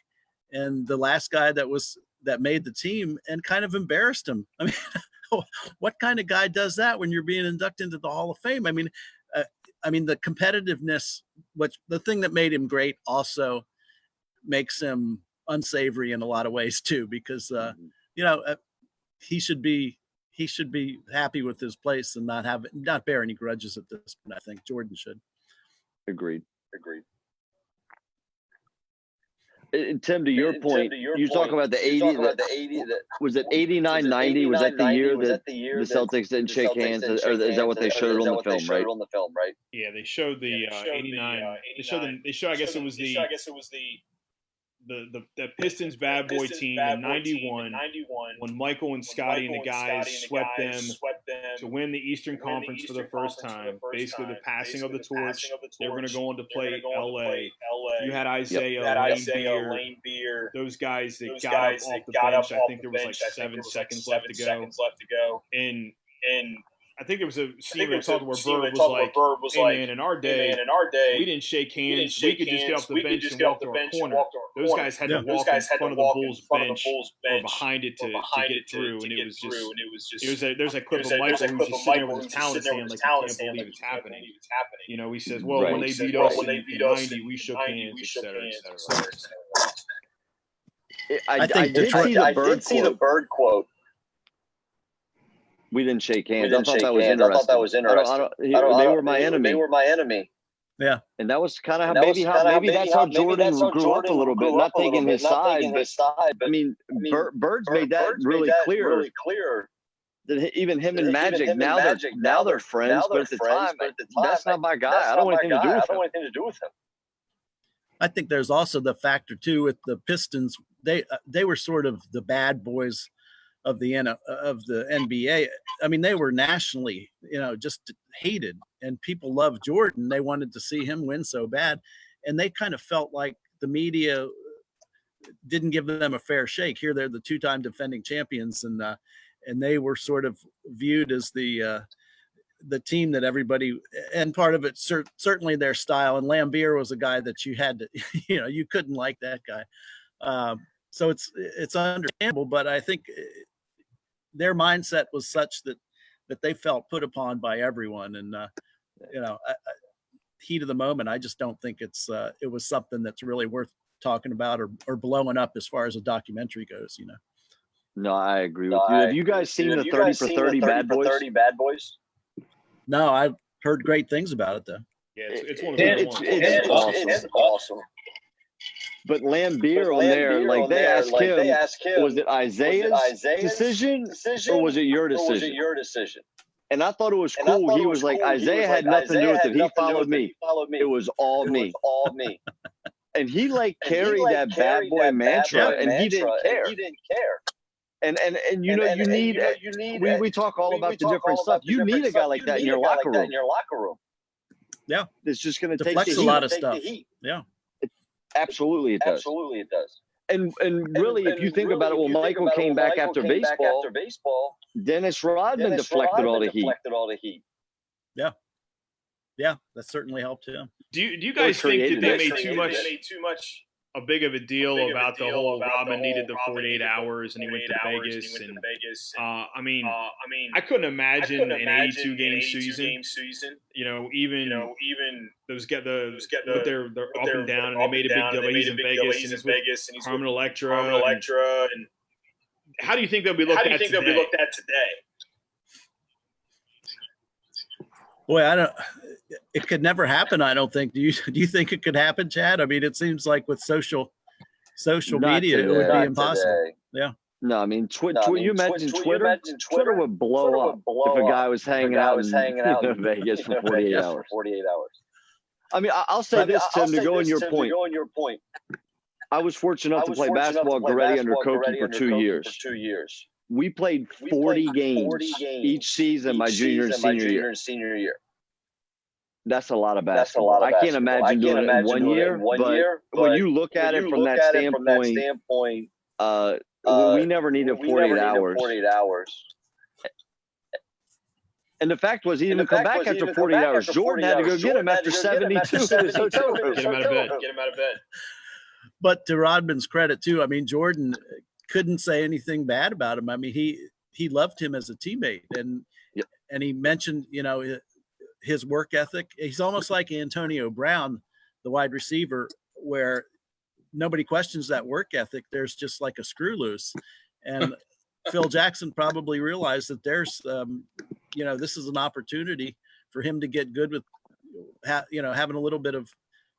and the last guy that made the team, and kind of embarrassed him. I mean, what kind of guy does that when you're being inducted into the Hall of Fame? I mean, the competitiveness, the thing that made him great also makes him unsavory in a lot of ways too, because he should be happy with his place and not bear any grudges at this point. I think Jordan should. Agreed. Tim, to your point, you talk about the 80. Was it 89, 90? Was that the year that the Celtics didn't shake hands? Or is that what they showed on the film, right? Yeah, they showed the 89. They showed. I guess it was the Pistons bad boy team in 91 when Michael and Scotty and the guys swept them to win the Eastern Conference for the first time. Basically, the passing of the torch. They were going to go on to play LA. You had Isaiah, Lane Beer, those guys that got up off the bench. I think there was like 7 seconds left to go. And I think it was a scene where Verb was like, hey man, in our day, we didn't shake hands. We could just get off the bench and walk to our corner. Those guys had to walk in front of the Bulls bench or behind it to get through. And it was just, there's a clip of Michael who's just sitting there with his towel in his hand like, I can't believe it's happening. He says, well, when they beat us in 90, we shook hands, et cetera. I did see the Bird quote. We didn't shake hands. I thought that was interesting. They were my enemy. Yeah. And that was kind of maybe that's how Jordan grew up a little bit, not taking his side. But I mean, Bird's made that really clear. That even him and Magic, now they're friends, but at the time, that's not my guy. I don't want anything to do with him. I think there's also the factor too with the Pistons. They were sort of the bad boys of the NBA. I mean, they were nationally, just hated, and people loved Jordan. They wanted to see him win so bad, and they kind of felt like the media didn't give them a fair shake. Here, they're the two-time defending champions, and they were sort of viewed as the team that everybody, and part of it certainly their style. And Lambeer was a guy that you had to, you couldn't like that guy. So it's understandable, but I think their mindset was such that they felt put upon by everyone. And, heat of the moment, I just don't think it was something that's really worth talking about or blowing up as far as a documentary goes, No, I agree with you. Have you guys seen the 30 for 30 Bad Boys? No, I've heard great things about it though. Yeah, it's one of the ones. It's awesome. But Lambeer on there, like they asked him, was it Isaiah's decision or was it your decision? And I thought it was cool. He was like, Isaiah had nothing to do with it. He followed me. It was all me. And he carried that bad boy mantra, and he didn't care. And you need we talk all about the different stuff. You need a guy like that in your locker room. Yeah, it's just going to take deflects a lot of stuff. Yeah, absolutely it does. And really, if you think about it, well, Michael came back after baseball. Dennis Rodman deflected all the heat. Yeah, that certainly helped him. Do you guys think that they made too much a big of a deal about the whole Rodman needed the 48 hours and he went to Vegas? I mean, I couldn't imagine an 82 game season. Even those get they're up and down, and they made a big deal. He's in Vegas, and he's with Carmen Electra. And how do you think they'll be looked at today? Boy, it could never happen. I don't think. Do you think it could happen, Chad? I mean, it seems like with social media, it would be impossible. Yeah. No, I mean, you imagine Twitter? Twitter would blow up if a guy was hanging out in Vegas for 48 hours. I mean, I'll say this, Tim, to go on your point. I was fortunate enough to play basketball at Goretti under Koki for 2 years. We played 40 games each season my junior and senior year. That's a lot of basketball. I can't imagine doing it in 1 year, but when you look at it from that standpoint, we never needed 48 hours. And the fact was, he didn't come back after 48 hours. Jordan had to go get him after 72 in his hotel room. Get him out of bed. But to Rodman's credit, too, I mean, Jordan couldn't say anything bad about him. I mean, he loved him as a teammate, and he mentioned, his work ethic. He's almost like Antonio Brown, the wide receiver, where nobody questions that work ethic. There's just like a screw loose. And Phil Jackson probably realized that there's, this is an opportunity for him to get good with, having a little bit of,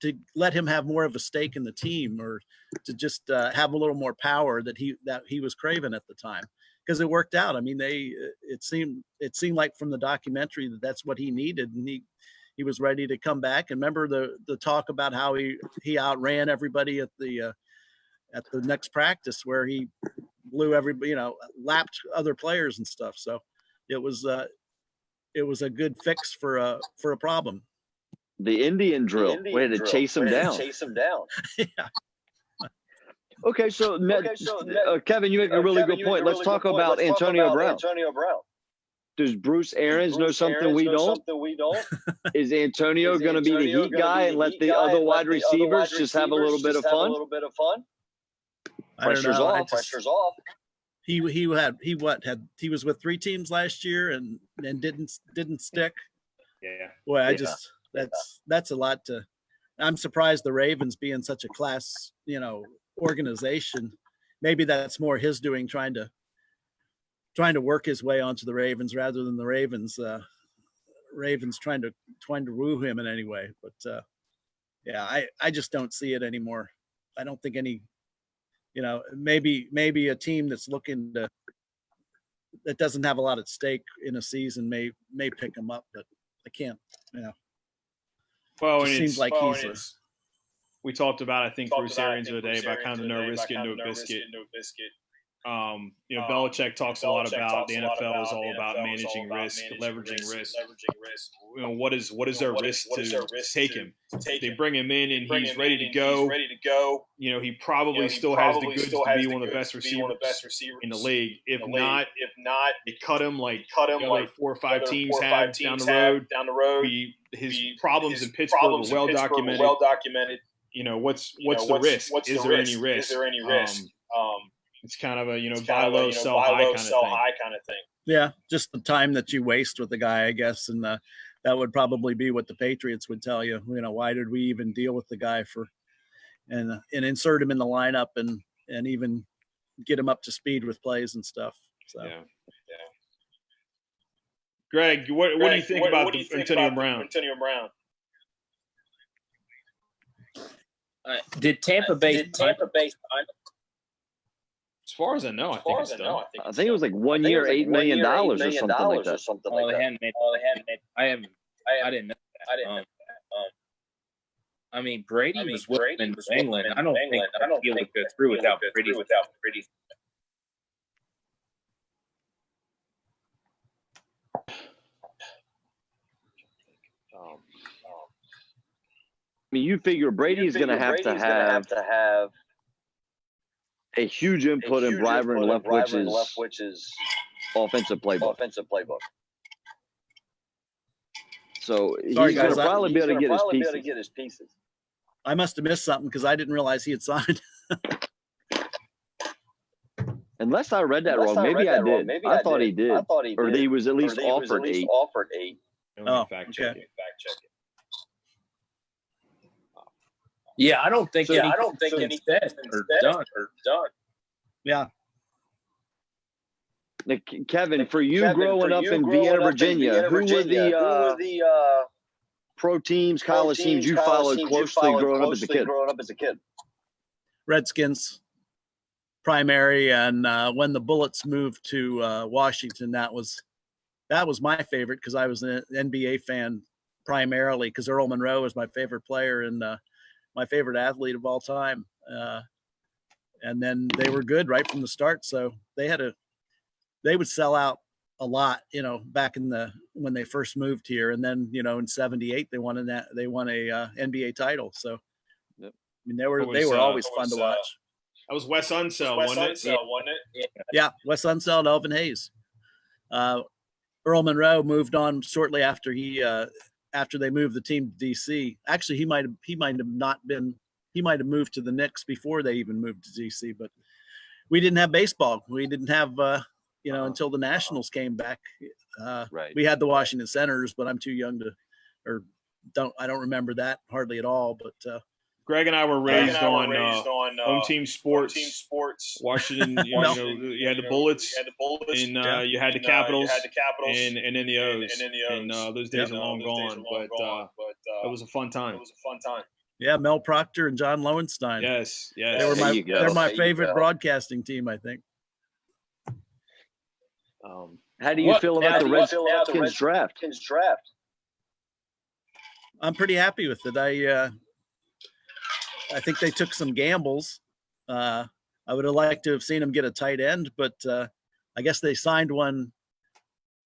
to let him have more of a stake in the team, or to just have a little more power that he was craving at the time. Because it worked out. I mean, it seemed like from the documentary that's what he needed, and he was ready to come back. And remember the talk about how he outran everybody at the next practice, where he blew everybody, lapped other players and stuff. So it was a good fix for a problem. The Indian drill. We had to chase him down. Yeah. Okay, so Kevin, you make a really good point. Let's talk about Antonio Brown. Does Bruce Arians know something we don't? Is Antonio going to be the heat guy and let the other wide receivers just have a little bit of fun? Pressure's off. He was with 3 teams last year and didn't stick. Yeah. Boy, that's a lot to. I'm surprised the Ravens, being such a class, organization, maybe that's more his doing, trying to work his way onto the Ravens rather than the Ravens trying to woo him in any way. But I just don't see it anymore. I don't think any, maybe a team that's looking to, that doesn't have a lot at stake in a season may pick him up, but I can't, Well, it seems like we talked about, I think, Bruce Arians the other day about kind of the no risk it, no biscuit. Belichick talks a lot about the NFL is all about managing risk, leveraging risk. What is their risk to take him? They bring him in and he's ready to go. He probably still has the goods to be one of the best receivers in the league. If not, they cut him like 4 or 5 teams have down the road. His problems in Pittsburgh are well documented. What's the risk? Is there any risk? It's kind of a buy low, sell high kind of thing. Yeah, just the time that you waste with the guy, I guess, and that would probably be what the Patriots would tell you. Why did we even deal with the guy and insert him in the lineup and even get him up to speed with plays and stuff. So. Yeah. Greg, what do you think about Antonio Brown? Did Tampa Bay? As far as I know, I think it was like 1 year, $8 million or something like that. They hadn't made. I didn't know. I mean, Brady was with him in New England. I don't think the deal would go through without Brady. I mean, you figure Brady's going to have a huge input in Bryron Leftwich's offensive playbook. So he's going to probably be able to get his pieces. I must have missed something because I didn't realize he had signed. Unless I read that wrong. Maybe I did. I thought he did. Or he was at least offered 8. Oh, fact okay. check it. Yeah, I don't think anything's said or done. Yeah. Now, Kevin, for you growing up in Vienna, Virginia, who were the pro teams, college teams you followed closely growing up as a kid? Redskins primary, and when the Bullets moved to Washington, that was my favorite because I was an NBA fan primarily because Earl Monroe was my favorite player and my favorite athlete of all time. And then they were good right from the start, so they would sell out a lot, back when they first moved here, and then in '78 they won a NBA title. So yep. I mean they were always fun to watch. That was Wes Unseld, wasn't it? Yeah, Wes Unseld and Elvin Hayes. Earl Monroe moved on shortly after after they moved the team to DC. Actually, he might have moved to the Knicks before they even moved to DC, but we didn't have baseball. We didn't have until the Nationals came back. Right. We had the Washington Senators, but I'm too young I don't remember that hardly at all. But Greg and I were raised on home team sports. Washington, you had the Bullets, and you had the Capitals, and then the O's. And those days are long gone, but it was a fun time. Yeah, Mel Proctor and John Lowenstein. Yes. They're my favorite broadcasting team, I think. How do you feel about the Redskins draft? I'm pretty happy with it. I think they took some gambles. I would have liked to have seen them get a tight end, but I guess they signed one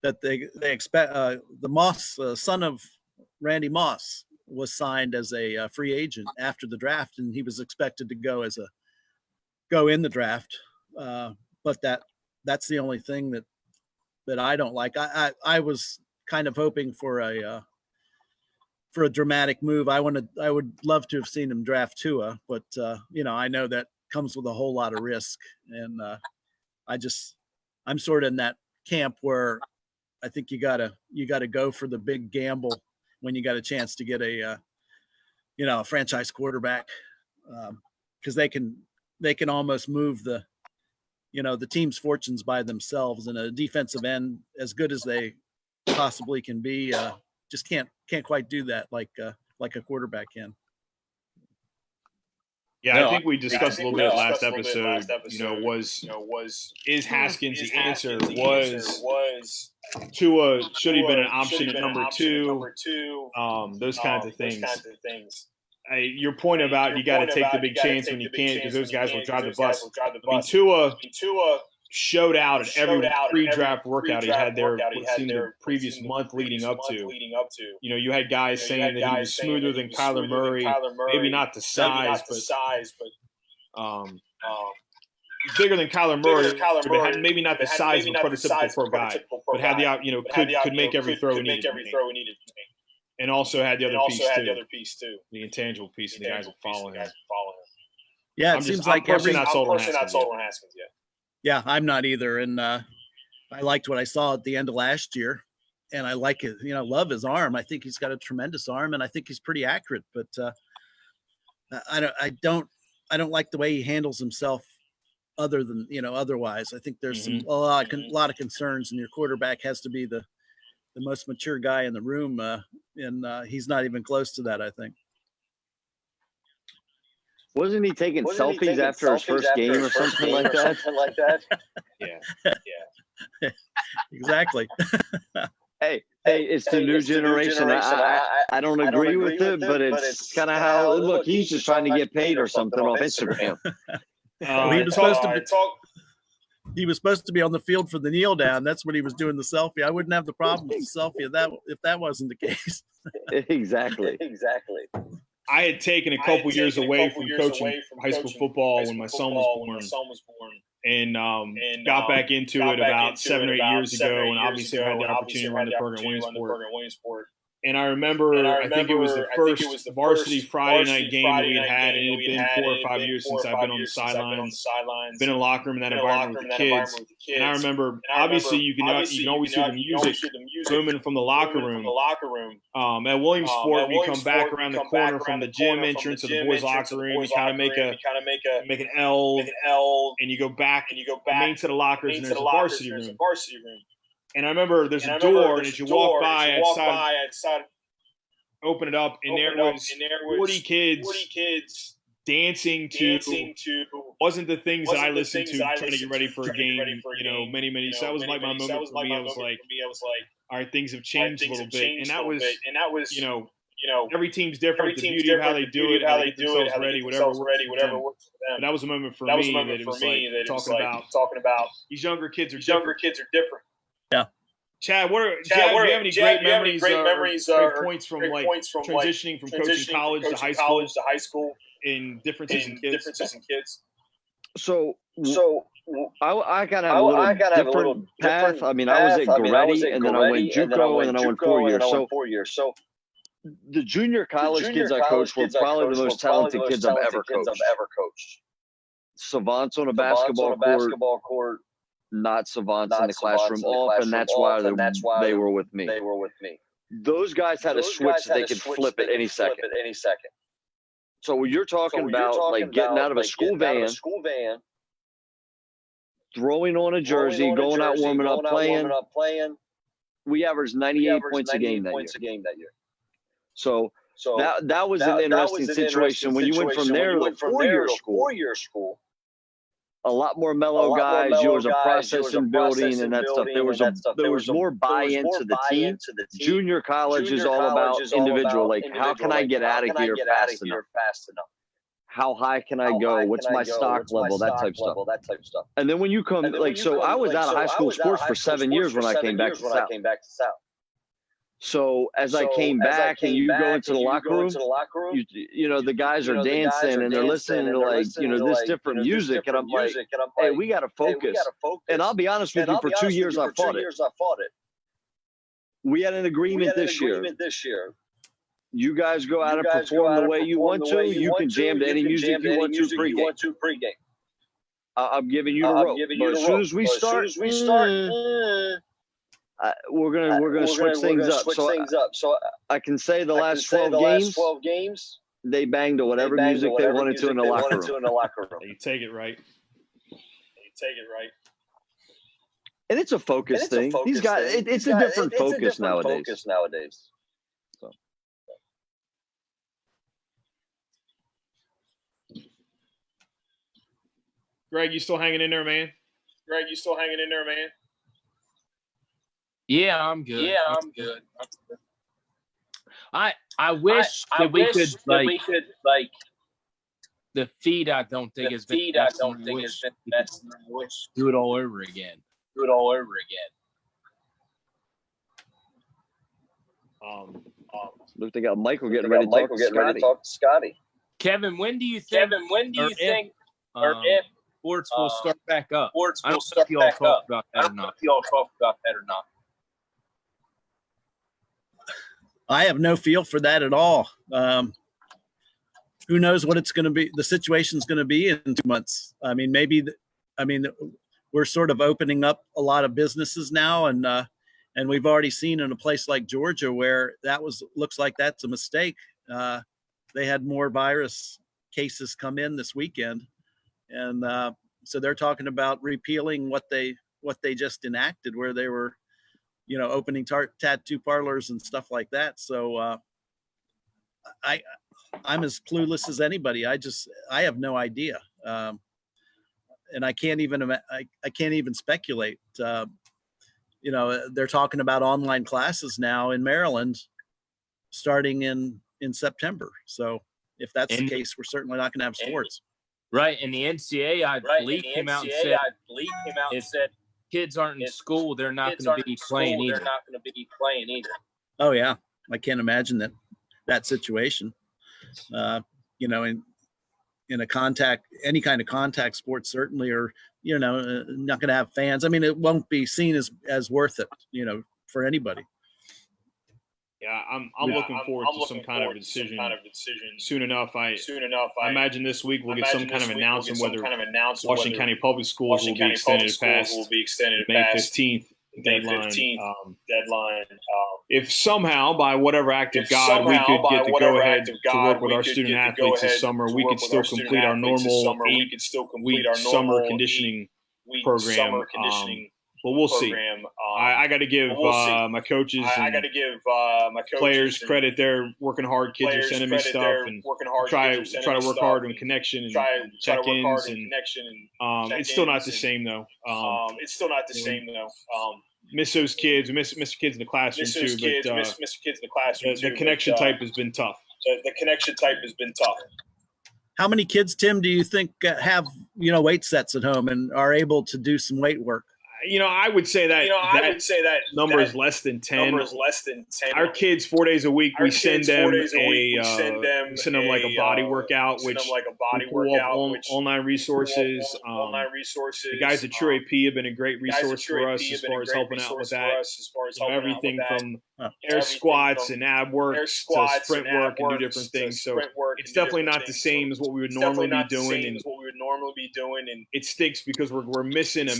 that they expect. The Moss, son of Randy Moss, was signed as a free agent after the draft, and he was expected to go in the draft. But that's the only thing that I don't like. I was kind of hoping for a dramatic move. I would love to have seen him draft Tua, but I know that comes with a whole lot of risk, and I'm sort of in that camp where I think you gotta go for the big gamble when you got a chance to get a franchise quarterback, because they can almost move the team's fortunes by themselves, and a defensive end as good as they possibly can be just can't quite do that like a quarterback can. Yeah, I think we discussed a little bit last episode. Is Haskins the answer? Was Tua should have been an option at number 2? Those kinds of things. Your point about you got to take the big chance when you can't, because those guys will drive the bus. I mean, Tua showed out at every pre-draft workout he had there. What seemed the previous month leading up to. You had guys saying that he was smoother than Kyler Murray. Maybe not the size, but bigger than Kyler Murray. But had maybe not the size of a prototypical pro guy, but had the could make every throw he needed to make. And also had the other piece too. The intangible piece, and the guys will follow him. Yeah, it seems like every not sold on Haskins yet. Yeah, I'm not either. And I liked what I saw at the end of last year, and I like it. Love his arm. I think he's got a tremendous arm, and I think he's pretty accurate. But I don't like the way he handles himself. Other than otherwise, I think there's a lot of concerns, and your quarterback has to be the most mature guy in the room, and he's not even close to that, I think. Wasn't he taking selfies after his first game or something like that? Yeah. Exactly. Hey, it's the new generation. I don't agree with it, but it's kind of how. Look, he's just trying to get paid or something off Instagram. He was supposed to be on the field for the kneel down. That's when he was doing the selfie. I wouldn't have the problem with the selfie if that wasn't the case. Exactly. I had taken a couple years away from coaching high school football when my son was born. And got back into it about 7 or 8 years ago, and obviously I had the opportunity to run the program at Williamsport. And I remember, I think it was the first varsity Friday night game that we had, and it had been 4 or 5 years since I've been on the sidelines, been in the locker room in that environment with the kids. And I remember, obviously, you can always hear the music booming from the locker room. At Williamsport, we come back around the corner from the gym entrance of the boys' locker room. You kind of make an L, and you go back the main set of lockers, and there's a varsity room. And I remember there's a door, and as you walk by, outside, open it up, and there was 40 kids dancing to wasn't the things that I listened to trying to get ready for a game, many. So that was like my moment for me. I was like, all right, things have changed a little bit. And that was, every team's different. The beauty of how they do it, how they get themselves ready, whatever works for them. But that was a moment for me that it was like talking about these younger kids are different. Yeah. Chad, do you have any great memories or points from transitioning from coaching college to high school in differences in kids? So I kind of have a little different path. I mean, I was at Goretti, and then I went JUCO, and then I went 4 years. So the junior college kids I coached were probably the most talented kids I've ever coached. Savants on a basketball court. Not savants in the classroom off, and that's why they were with me. Those guys had a switch that they could flip at any second. So when you're talking about like getting out of a school van, throwing on a jersey, going out warming up, playing, we averaged 98 points a game that year. So that was an interesting situation. When you went from there to 4-year school, a lot more mellow guys. There was a process in building and that stuff. There was more buy-in to the team. Junior college is all about individual. Like, how can I get out of here fast enough? How high can I go? What's my stock level? That type of stuff. And then when you come, so I was out of high school sports for 7 years when I came back to South. So as I came back and you go into the locker room, the guys are dancing and they're listening to this different music. And I'm like, hey, we got to focus. And I'll be honest with you, for 2 years, I fought it. We had an agreement this year. You guys go out and perform the way you want to. You can jam to any music you want to pregame. I'm giving you the rope. But as soon as we start, we're gonna switch things up. So I can say the last 12 games, they banged to whatever music they wanted to in the locker room. You take it right. And it's a focus thing. These guys, it's a different focus nowadays. So. Greg, you still hanging in there, man? Yeah, I'm good. I wish that we could the feed. I don't think has been. Do it all over again. Look, they got Michael getting ready to talk to Scotty. Kevin, when do you think? Or if sports will start back up? I don't know if you all talked about that or not. I have no feel for that at all. Who knows what it's going to be? The situation's going to be in 2 months. I mean, we're sort of opening up a lot of businesses now, and we've already seen in a place like Georgia where looks like that's a mistake. They had more virus cases come in this weekend, and so they're talking about repealing what they just enacted, where they were, opening tattoo parlors and stuff like that. So I'm as clueless as anybody. I have no idea. And I can't even speculate. they're talking about online classes now in Maryland starting in September. So if that's the case, we're certainly not going to have sports. Right. And the NCAA, I believe, came out and said if kids aren't in school, they're not going to be playing either. Oh, yeah. I can't imagine that situation. In any kind of contact sport, certainly, or, not going to have fans. I mean, it won't be seen as worth it, for anybody. Yeah, I'm looking forward to some kind of decision soon enough. I imagine this week we'll get some kind of announcement whether Washington County Public Schools will be extended past May 15th deadline. If somehow, by whatever act of God, we could get the go-ahead to work with our student athletes this summer, we could still complete our normal 8-week summer conditioning program. But we'll see. I got to give my coaches and players credit. They're working hard. Kids are sending me stuff and try to work hard on connection and check-ins. And it's still not the same though. Miss those kids. Miss kids in the classroom too. But the connection type has been tough. How many kids, Tim, do you think have weight sets at home and are able to do some weight work? I would say that number is less than 10. Our kids 4 days a week, we send them like a body workout, which we pull off online resources. The guys at True AP have been a great resource for us as far as helping out with that. Everything from air squats and ab work to sprint work and do different things. So it's definitely not the same as what we would normally be doing. And it stinks because we're missing a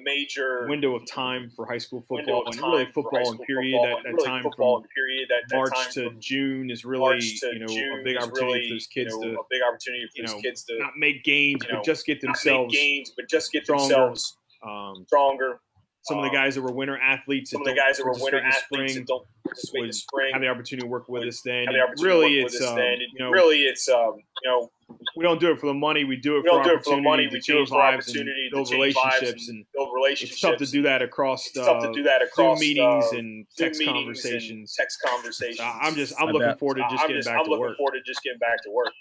major window of time for high school football, and really football in period. That time from March to June is really a big opportunity for those kids to not make gains, but just get themselves stronger. Some of the guys that were winter athletes that don't participate in the spring would have the opportunity to work with us then. Really, it's we don't do it for the money. We do it for opportunity to change lives and build relationships. And it's tough to do that across Zoom meetings and text conversations. So I'm looking forward to just getting back to work.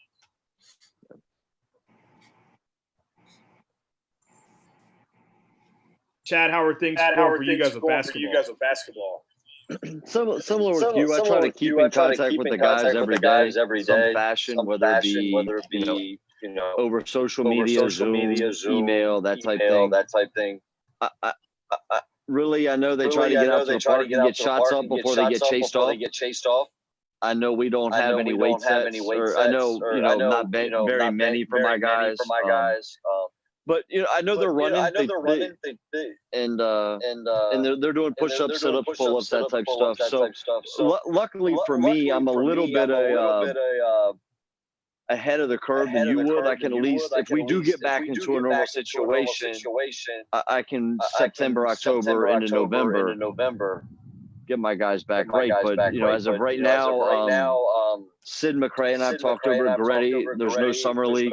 Chad, how are things going for you guys with basketball? Similar with you. I try to keep in contact with the guys every day, some fashion, whether it be over social media, Zoom, email, that type thing. I know they try to get out to the park and get shots up before they get chased off. I know we don't have any weight sets, or I know not very many for my guys. But I know they're running, and they're doing push-ups, sit-ups, pull-ups, that type stuff. So luckily for me, I'm a little bit ahead of the curve than you would. I can at least, if we do get back into a normal situation, I can September, October, into November, get my guys back right. But as of right now, Sid McRae and I've talked over at Goretti. There's no summer league.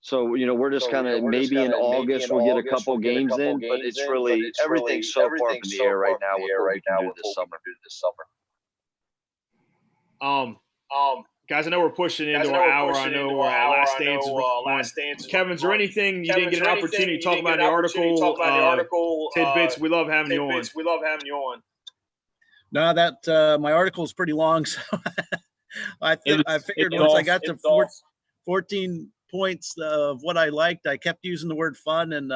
So, we're just kind of maybe in August we'll get a couple games in, but it's really everything's so far up in the air right now with what we can do this summer. Guys, I know we're pushing into our hour. I know last dance is Kevin, is there anything you didn't get an opportunity to talk about in the article? Tidbits, we love having you on. No, that my article is pretty long, so I figured once I got to 14 points of what I liked, I kept using the word fun and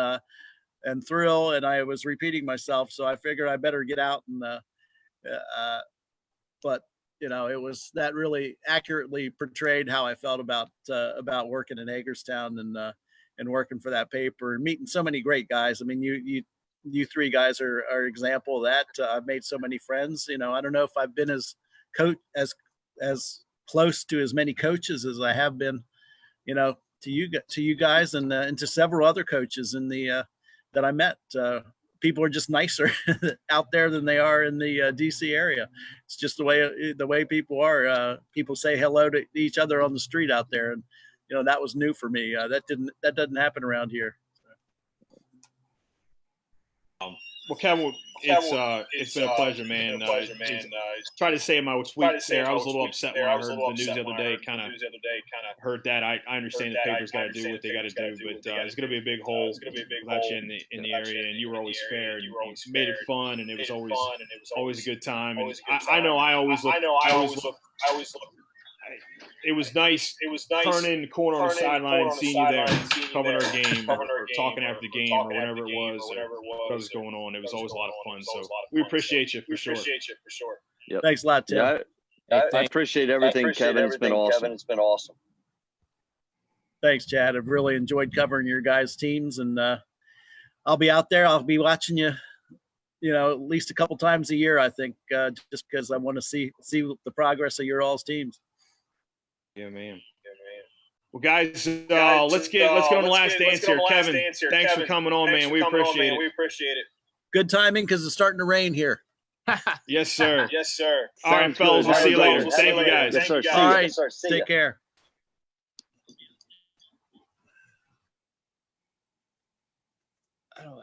thrill, and I was repeating myself, so I figured I better get out and but it was that really accurately portrayed how I felt about working in Hagerstown and working for that paper and meeting so many great guys. I mean, you three guys are an example of that. I've made so many friends. I don't know if I've been as close to as many coaches as I have been to you guys and to several other coaches in the that I met. People are just nicer out there than they are in the DC area. It's just the way people are. People say hello to each other on the street out there, and that was new for me. That doesn't happen around here. Well, Kevin, it's been a pleasure, man. Try to say my tweet there. I was a little upset when I heard the news the other day. Kind of heard that. I understand the paper's got to do what they got to do, but it's going to be a big hole without you in the area. And you were always fair, and you made it fun, and it was always a good time. And I know I always look. It was nice. Turning the corner on the sideline and seeing you there, covering our game, or talking after the game, or whatever it was, what was going on. It was always a lot of fun. So we appreciate you for sure. Yep. Thanks a lot, Tim. Yeah, I appreciate everything, Kevin. It's been awesome. Thanks, Chad. I've really enjoyed covering your guys' teams, and I'll be out there. I'll be watching you, at least a couple times a year, I think, just because I want to see the progress of your all's teams. Yeah, man. Well, guys, let's get on the last dance here. Kevin, thanks for coming on, man. We appreciate it. Good timing because it's starting to rain here. Yes, sir. All right, fellas. We'll see you later. Thank you, guys. Yes, sir. All right. Take care. I don't